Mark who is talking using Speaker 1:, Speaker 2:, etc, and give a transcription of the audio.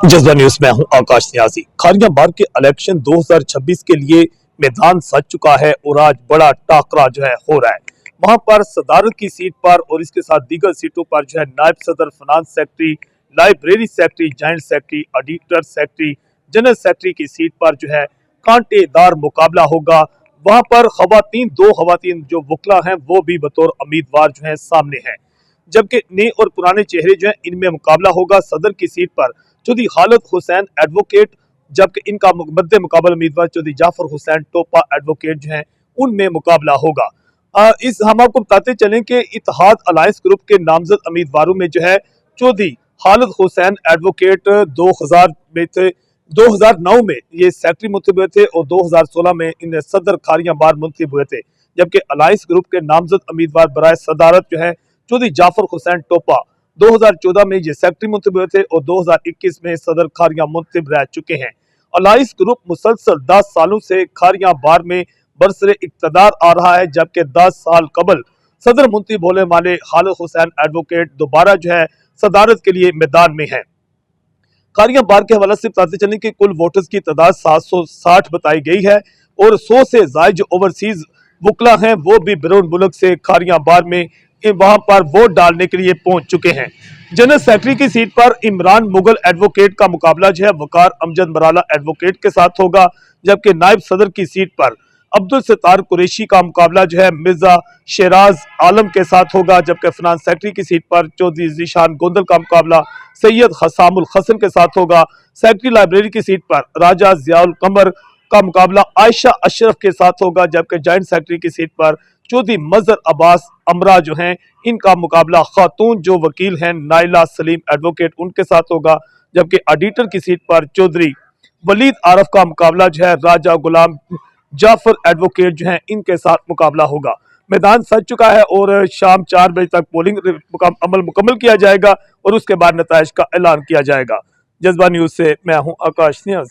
Speaker 1: जज्बा न्यूज में हूं आकाश न्याजी। खारिया बार के इलेक्शन 2026 के लिए मैदान सज चुका है और आज बड़ा टाकरा हो रहा है। वहां पर सदारत की सीट पर और इसके साथ दीगर सीटों पर नायब सदर, finance secretary, library secretary, joint secretary, auditor secretary, general secretary की सीट पर कांटेदार मुकाबला होगा। वहां पर दो खवातीन जो वकला हैं वो भी बतौर उम्मीदवार सामने हैं, जबकि नए और पुराने चेहरे इनमें मुकाबला होगा। सदर की सीट पर चौधरी खालिद हुसैन एडवोकेट, जबकि इनका मद्दे मुकाबला उम्मीदवार चौधरी जाफर हुसैन टोपा एडवोकेट उनमें मुकाबला होगा। इस हम आपको बताते चलें कि इत्तेहाद अलायंस ग्रुप के नामजद उम्मीदवारों में चौधरी खालिद हुसैन एडवोकेट 2000 में थे, 2009 में ये सेक्रेटरी मुंतब हुए थे और 2016 में इन सदर खारिया बार मुंतब हुए थे। जबकि अलायंस ग्रुप के नामजद उम्मीदवार बराए सदारत चौधरी जाफर हुसैन टोपा 2014 में ये सेक्रेटरी मुंतब हुए थे और 2021 में सदर खारिया मुंतब रह चुके हैं। अलायंस ग्रुप मुसलसल 10 सालों से खारिया बार में बरसरे इक्तदार आ रहा है, जबकि 10 साल कबल सदर मुंतब होने वाले खालिद हुसैन एडवोकेट दोबारा सदारत के लिए मैदान में है। खारिया बार के हवाले से बताते चलें कि कुल वोटर्स की तादाद 760 बताई गई है और 100 से ज्यादा जो ओवरसीज वकला हैं वो भी बैरून मुल्क से खारिया बार में वहां पर वोट डालने के लिए पहुंच चुके हैं। जनरल सेक्रेटरी की सीट पर इमरान मुगल एडवोकेट का मुकाबला वकार अमजद मराला एडवोकेट के साथ होगा, जबकि नायब सदर की सीट पर अब्दुल सत्तार कुरैशी का मुकाबला मिर्जा शेराज आलम के साथ होगा, जबकि फाइनेंस सेक्रेटरी की सीट पर चौधरी जीशान गोंदल का मुकाबला सैयद हसामुल हसन के साथ होगा। सेक्रेटरी लाइब्रेरी की सीट पर राजा जियाउल कमर का मुकाबला आयशा अशरफ के साथ होगा, जबकि जॉइंट सेक्रेटरी की सीट पर चौधरी मजहर अब्बास अमरा इनका मुकाबला खातून जो वकील हैं नाइला सलीम एडवोकेट उनके साथ होगा, जबकि ऑडिटर की सीट पर चौधरी वलीद आरफ का मुकाबला राजा गुलाम जाफर एडवोकेट इनके साथ मुकाबला होगा। मैदान सज चुका है और शाम 4 बजे तक पोलिंग अमल मुकम्मल किया जाएगा और उसके बाद नताइज का ऐलान किया जाएगा। जज्बा न्यूज से मैं हूं आकाश न्याज।